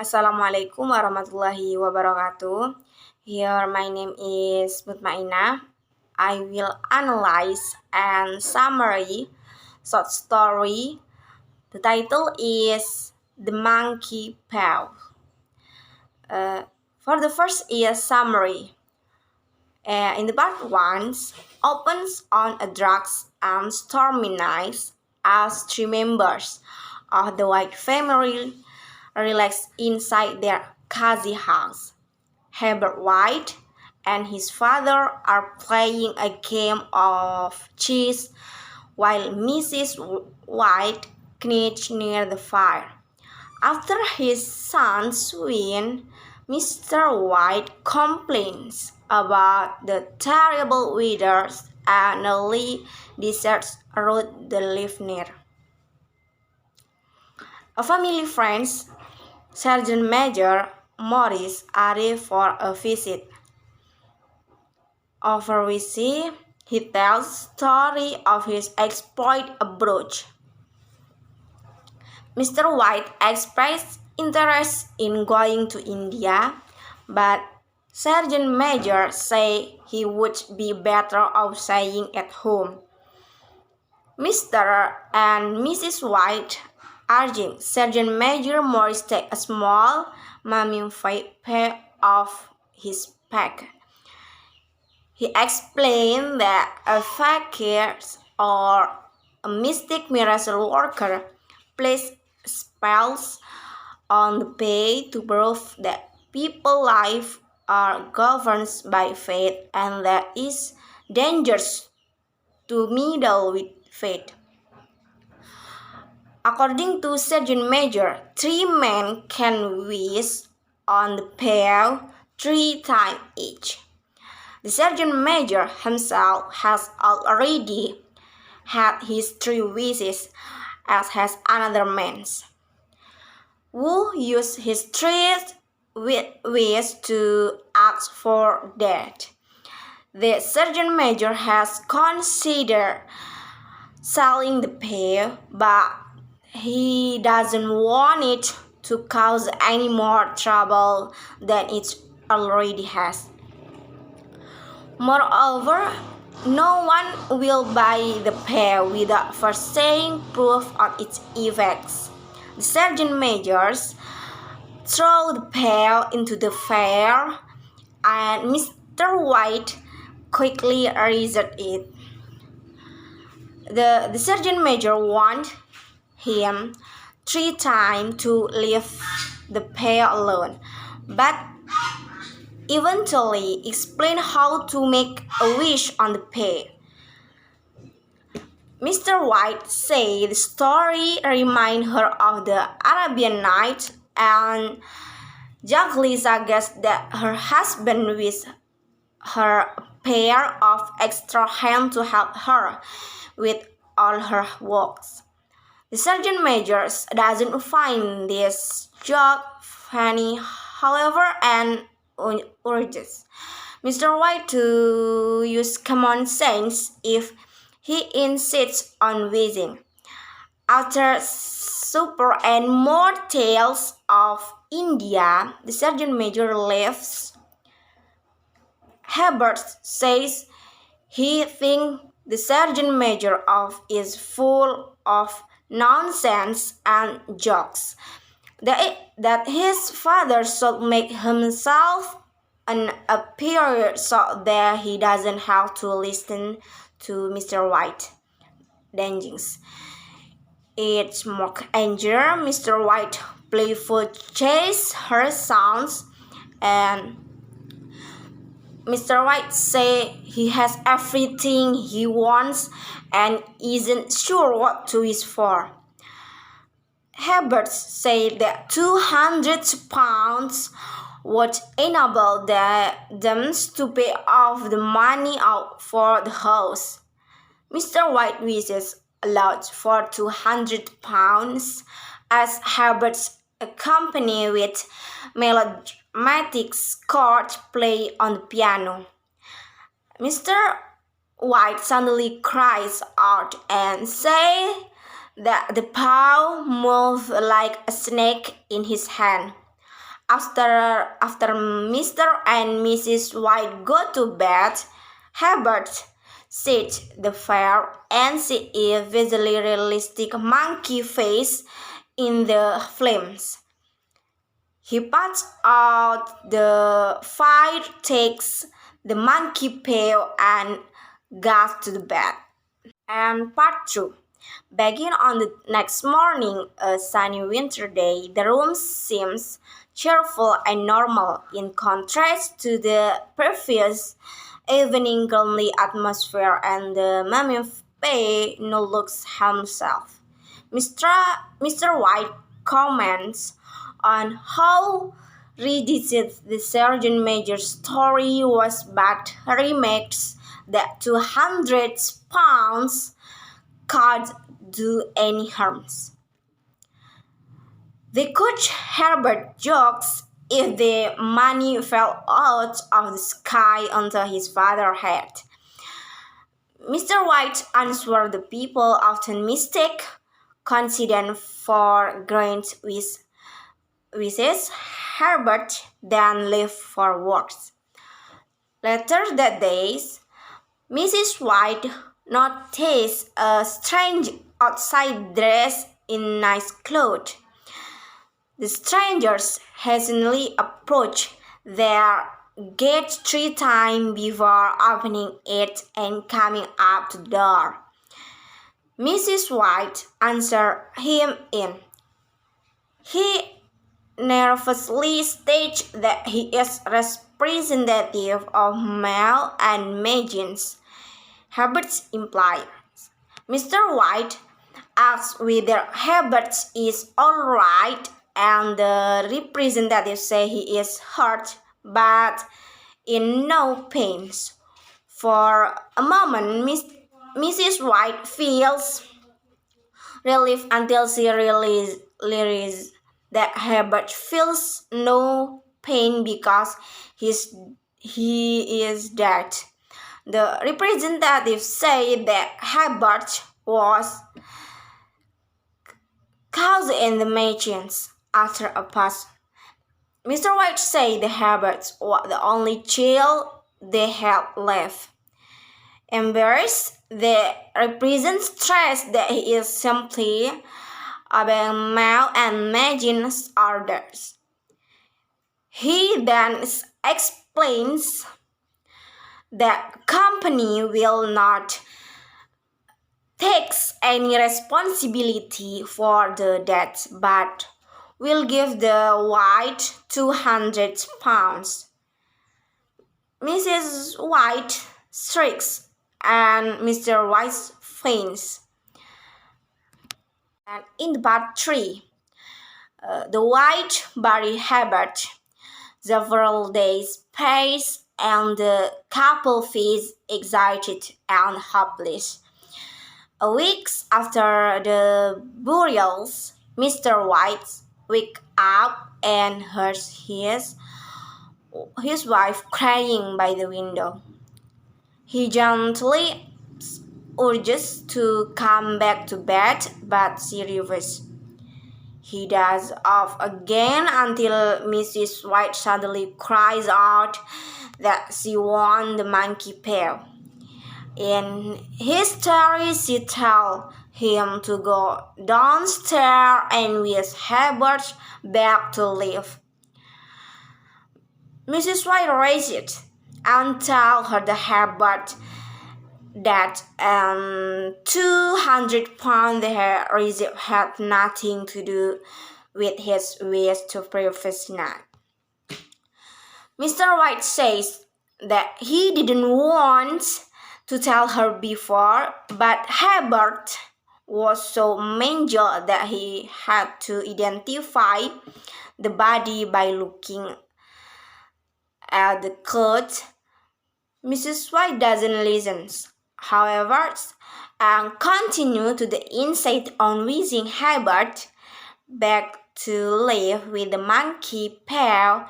Assalamualaikum warahmatullahi wabarakatuh. Here my name is Mutmainah. I will analyze and summary short story. The title is The Monkey Paw. For the first is summary. In the part 1 opens on a dark and stormy night as 3 members of the White family relax inside their cozy house. Herbert White and his father are playing a game of chess while Mrs. White knits near the fire. After his sons win, Mr. White complains about the terrible weather and nearly deserts a road they live near. A family friends, Sergeant Major Morris, arrives for a visit. Over which he tells the story of his exploit abroad. Mr. White expressed interest in going to India, but Sergeant Major said he would be better off staying at home. Mr. and Mrs. White urging Sergeant Major Morris take a small mummified pair off his back. He explained that a fakir or a mystic miracle worker placed spells on the pay to prove that people's lives are governed by fate and that it's dangerous to meddle with fate. According to Sergeant Major, 3 men can wish on the pair 3 times each. The Sergeant Major himself has already had his 3 wishes, as has another man's, who used his 3 wishes to ask for death. The Sergeant Major has considered selling the pair, but he doesn't want it to cause any more trouble than it already has. Moreover, no one will buy the pair without first seeing proof of its effects. The Sergeant Majors throw the pair into the fire, and Mr. White quickly rejects it. The Sergeant Major warned him 3 times to leave the pair alone, but eventually explained how to make a wish on the pair. Mr. White said the story reminded her of the Arabian Nights and Jacqueline guessed that her husband wished her a pair of extra hands to help her with all her works. The Sergeant Major doesn't find this joke funny, however, and urges Mr. White to use common sense if he insists on wishing. After super and more tales of India, the Sergeant Major leaves. Herbert says he thinks the Sergeant Major is full of nonsense and jokes, that his father should make himself an appear so that he doesn't have to listen to Mr. White. Dangers. It's mock anger. Mr. White playful chase her sounds, and Mr. White say he has everything he wants and isn't sure what to wish for. Herbert said that £200 would enable them to pay off the money out for the house. Mr. White wishes aloud for £200 as Herbert's accompanied with melodramatic chord play on the piano. Mr. White suddenly cries out and says that the paw moved like a snake in his hand. After Mr. and Mrs. White go to bed, Herbert sets the fire and sees a visually realistic monkey face in the flames. He puts out the fire, takes the monkey pail, and goes to the bed. And part 2. Begin on the next morning, a sunny winter day, the room seems cheerful and normal in contrast to the previous evening gloomy atmosphere, and the mummy no looks himself. Mr. Mr. White comments on how ridiculous the Sergeant Major's story was, but remarks that 200 pounds can't do any harms. The coach Herbert jokes if the money fell out of the sky onto his father's head. Mr. White answered the people often mistake confidence for great wishes. Herbert then left for words. Later that day, Mrs. White noticed a strange outside dressed in nice clothes. The strangers hastily approached their gate 3 times before opening it and coming up to the door. Mrs. White answered him in. He nervously states that he is representative of male and maidens. Herbert implies. Mr. White asks whether Herbert is all right, and the representative says he is hurt but in no pain. For a moment, Mrs. White feels relief until she realizes that Herbert feels no pain because he is dead. The representative said that Herbert was caught in the machines after a pass. Mr. White said that Herbert was the only child they had left. Embarrassed, the representative stressed that he is simply obeying male and maidens' orders. He then explains that company will not take any responsibility for the death, but will give the White 200 pounds. Mrs. White shrieks and Mr. White faints. And in part 3, the White bury Herbert. Several days pass and the couple feels excited and hopeless. A week after the burials, Mr. White wakes up and hears his wife crying by the window. He gently urges to come back to bed, but she refuses. He does off again until Mrs. White suddenly cries out that she wants the monkey pail. In his story, she tells him to go downstairs and with Herbert back to live. Mrs. White raised and tells her the Herbert that 200 pounds they had received had nothing to do with his wish to previous night. Mr. White says that he didn't want to tell her before, but Herbert was so mangled that he had to identify the body by looking at the clothes. Mrs. White doesn't listen, however, and continue to the insist on wishing Herbert back to live with the monkey pail.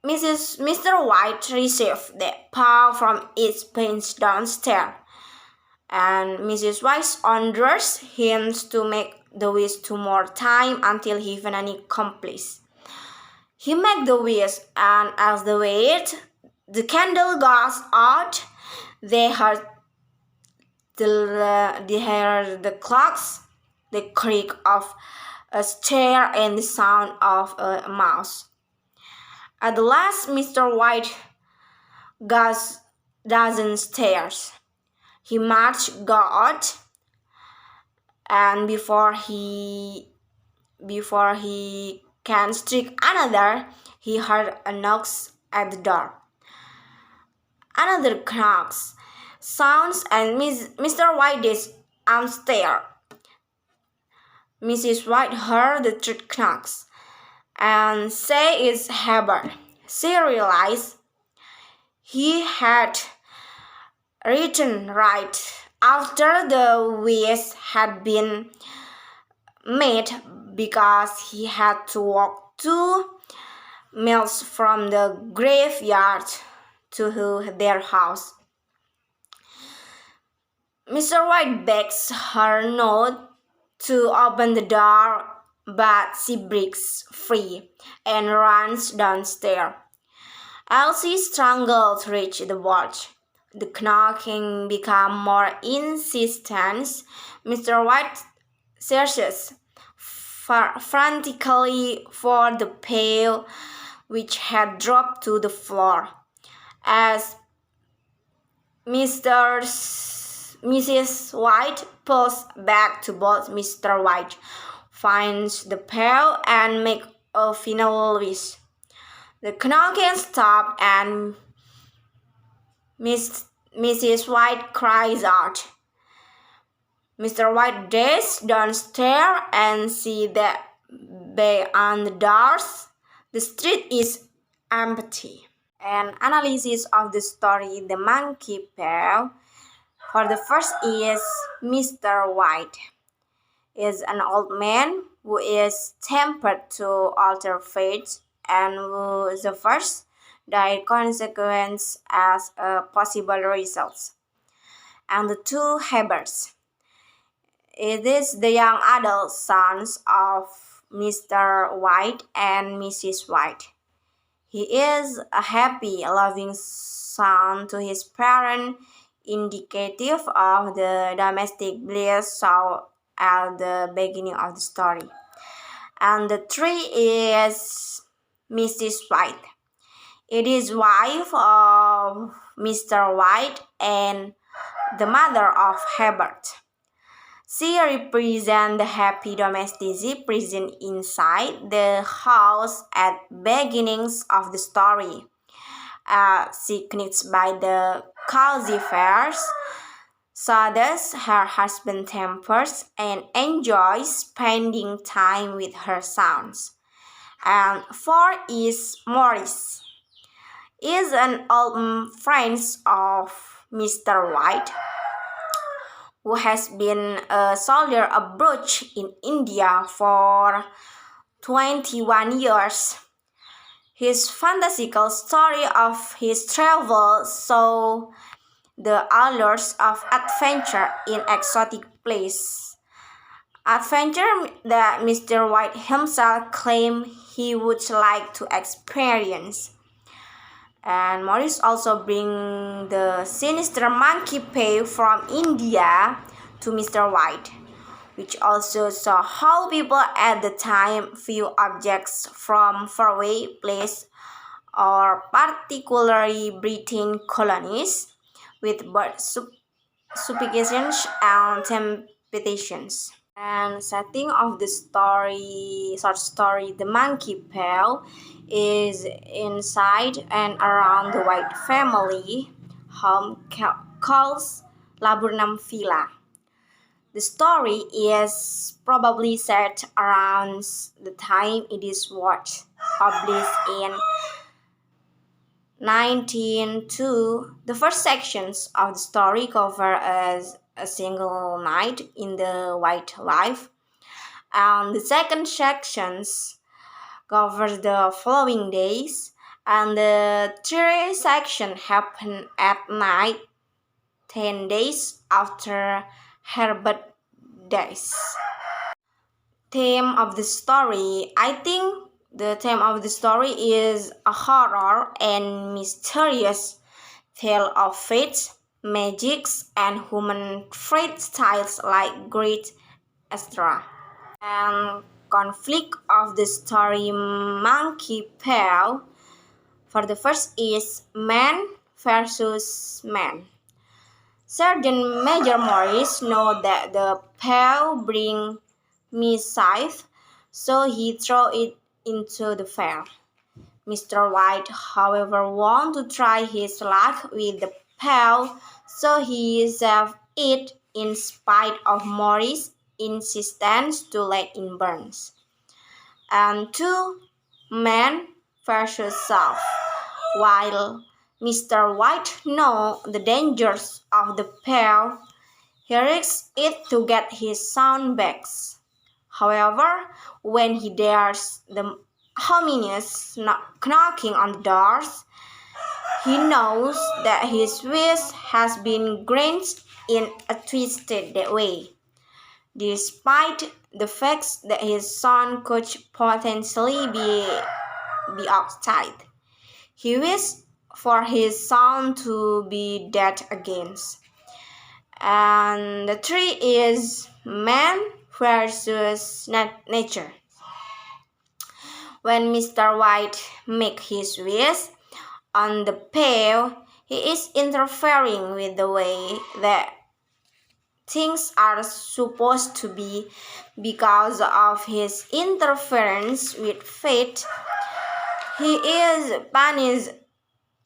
Mr. White received the paw from its pins downstairs, and Mrs. White orders him to make the wish 2 more times until he finally completes. He makes the wish, and as they wait, the candle goes out. They heard the clocks, the creak of a stair, and the sound of a mouse. At the last, Mr. White goes dozen stairs. He marched out, and before he can strike another, he heard a knock at the door. Another knocks sounds, and Mr. White is downstairs. Mrs. White heard the third knocks and say it's Herbert. She realized he had returned right after the wish had been made, because he had to walk 2 miles from the graveyard to their house. Mr. White begs her not to open the door, but she breaks free and runs downstairs. Elsie struggled to reach the watch. The knocking became more insistent. Mr. White searches frantically for the pail, which had dropped to the floor. As Mrs. White pulls back to both, Mr. White finds the pail and makes a final wish. The knocking stopped, and Mrs. White cries out. Mr. White dashes downstairs and sees that beyond the doors, the street is empty. An analysis of the story The Monkey Pail. For the first is Mr. White is an old man who is tempted to alter fate, and who the first died consequence as a possible result. And the two Hebers. It is the young adult sons of Mr. White and Mrs. White. He is a happy, loving son to his parents, indicative of the domestic bliss saw at the beginning of the story. And the three is Mrs. White. It is wife of Mr. White and the mother of Herbert. She represents the happy domesticity present inside the house at beginnings of the story. She connects by the cozy fares, so does her husband tempers and enjoys spending time with her sons. And 4 is Morris. Is an old friend of Mr. White, who has been a soldier abroad in India for 21 years. His fantastical story of his travels saw the allures of adventure in exotic places. Adventure that Mr. White himself claimed he would like to experience. And Morris also brings the sinister monkey pail from India to Mr. White, which also saw how people at the time view objects from faraway places, or particularly Britain colonies, with both superstitions and temptations. And setting of the short story The Monkey Pail is inside and around the White family home called Laburnum Villa. The story is probably set around the time it was published in 1902. The first sections of the story cover as a single night in the White life, and the second sections covers the following days, and the third section happened at night 10 days after Herbert dies. Theme of the story, I think The theme of the story is a horror and mysterious tale of fate, magics, and human trait styles like great Astra. And conflict of the story Monkey Paw. For the first is man versus man. Sergeant Major Morris knows that the paw bring mischief, so he throws it into the fire. Mr. White, however, wants to try his luck with the paw, so he saves it in spite of Morris' insistence to let it burn. And two men versus self. While Mr. White knows the dangers of the pair, he risks it to get his son back. However, when he hears the ominous knocking on the doors, he knows that his wish has been granted in a twisted way. Despite the fact that his son could potentially be outside, he wished for his son to be dead again. And the three is man versus nature. When Mr. White makes his wish on the pail, he is interfering with the way that things are supposed to be. Because of his interference with fate, he is punished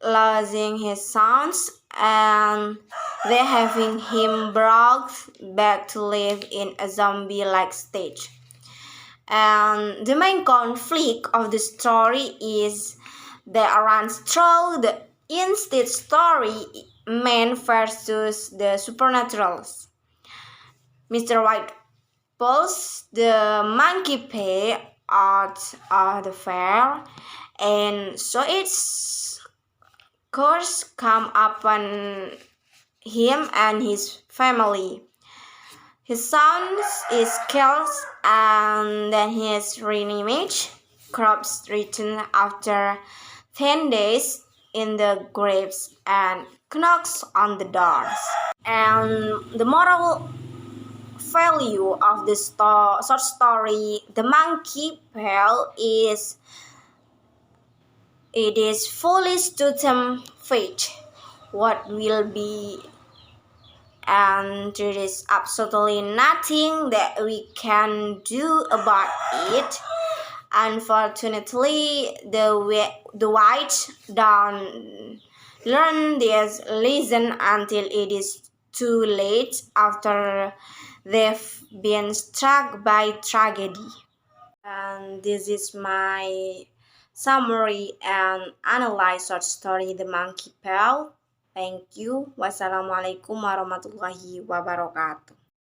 losing his sons and they having him brought back to live in a zombie-like stage. And the main conflict of the story is that runs through the instant story, man versus the supernaturals. Mr. White pulls the monkey paw out of the fair, and so its curse come upon him and his family. His son is killed, and then his reanimaged corpse returned after 10 days in the graves and knocks on the doors. And the moral value of the short story, The Monkey Paw, is it is foolish to tempt fate. What will be, and there is absolutely nothing that we can do about it. Unfortunately, the whites don't learn this lesson until it is too late after they've been struck by tragedy. And this is my summary and analyze short story The Monkey Paw. Thank you. Wassalamualaikum warahmatullahi wabarakatuh.